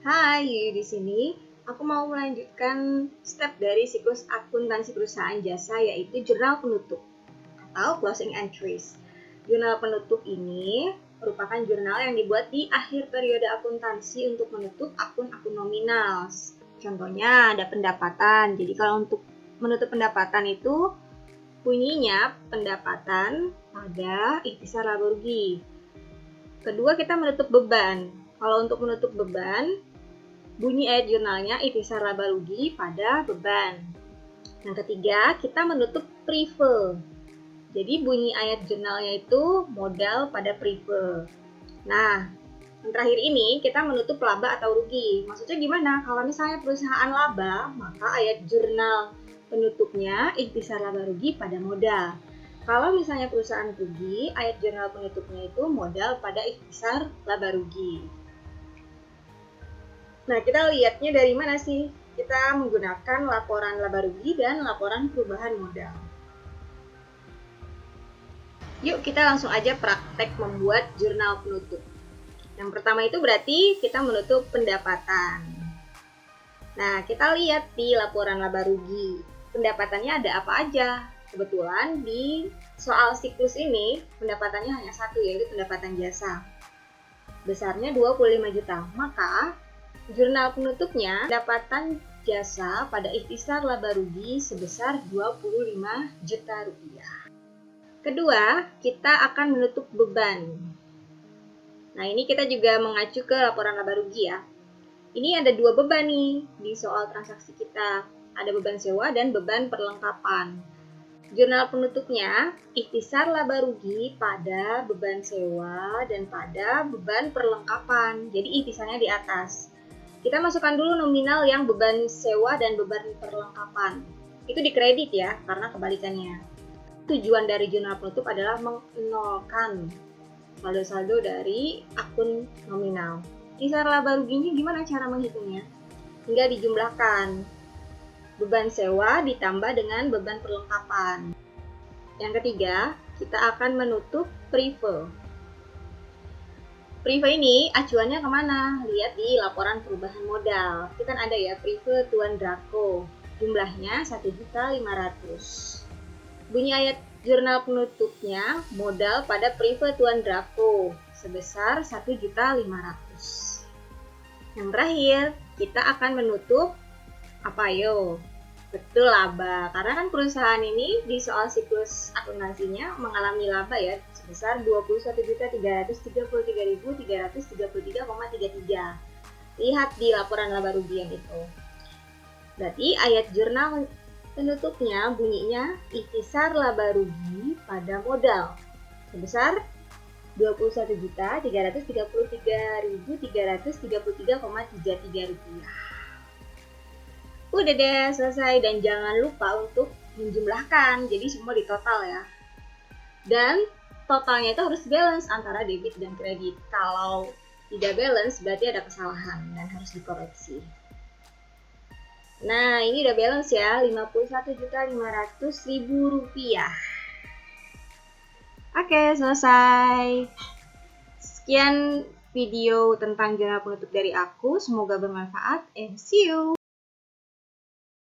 Hai, Yuyu di sini. Aku mau melanjutkan step dari siklus akuntansi perusahaan jasa, yaitu jurnal penutup atau closing entries. Jurnal penutup ini merupakan jurnal yang dibuat di akhir periode akuntansi untuk menutup akun-akun nominal. Contohnya ada pendapatan. Jadi kalau untuk menutup pendapatan itu bunyinya pendapatan pada ikhtisar laba rugi. Kedua, kita menutup beban. Kalau untuk menutup beban, bunyi ayat jurnalnya ikhtisar laba rugi pada beban. Yang ketiga, kita menutup prive. Jadi bunyi ayat jurnalnya itu modal pada prive. Nah, yang terakhir ini kita menutup laba atau rugi. Maksudnya gimana? Kalau misalnya perusahaan laba, maka ayat jurnal penutupnya ikhtisar laba rugi pada modal. Kalau misalnya perusahaan rugi, ayat jurnal penutupnya itu modal pada ikhtisar laba rugi. Nah, kita lihatnya dari mana sih? Kita menggunakan laporan laba rugi dan laporan perubahan modal. Yuk, kita langsung aja praktek membuat jurnal penutup. Yang pertama itu berarti kita menutup pendapatan. Nah, kita lihat di laporan laba rugi. Pendapatannya ada apa aja? Kebetulan di soal siklus ini, pendapatannya hanya satu, yaitu pendapatan jasa. Besarnya 25 juta. Maka, jurnal penutupnya pendapatan jasa pada ikhtisar laba rugi sebesar 25 juta rupiah. Kedua, kita akan menutup beban. Nah, ini kita juga mengacu ke laporan laba rugi ya. Ini ada dua beban nih di soal transaksi kita. Ada beban sewa dan beban perlengkapan. Jurnal penutupnya ikhtisar laba rugi pada beban sewa dan pada beban perlengkapan. Jadi ikhtisarnya di atas. Kita masukkan dulu nominal yang beban sewa dan beban perlengkapan. Itu dikredit ya, karena kebalikannya. Tujuan dari jurnal penutup adalah menolkan saldo-saldo dari akun nominal. Ikhtisar laba ruginya gimana cara menghitungnya? Hingga dijumlahkan. Beban sewa ditambah dengan beban perlengkapan. Yang ketiga, kita akan menutup prive. Prive ini acuannya kemana? Lihat di laporan perubahan modal. Itu kan ada ya, prive Tuan Drako. Jumlahnya 1.500.000. Bunyi ayat jurnal penutupnya modal pada prive Tuan Drako sebesar 1.500.000. Yang terakhir, kita akan menutup apa yo? Betul, laba. Karena kan perusahaan ini di soal siklus akuntansinya mengalami laba ya sebesar 21.333.333,33. Lihat di laporan laba rugi yang itu. Berarti ayat jurnal penutupnya bunyinya ikhtisar laba rugi pada modal sebesar 21.333.333,33 rupiah. Udah deh, selesai. Dan jangan lupa untuk menjumlahkan, jadi semua ditotal ya. Dan totalnya itu harus balance antara debit dan kredit. Kalau tidak balance berarti ada kesalahan dan harus dikoreksi. Nah, ini udah balance ya, 51.500.000 rupiah. Oke, selesai. Sekian video tentang jurnal penutup dari aku. Semoga bermanfaat and see you.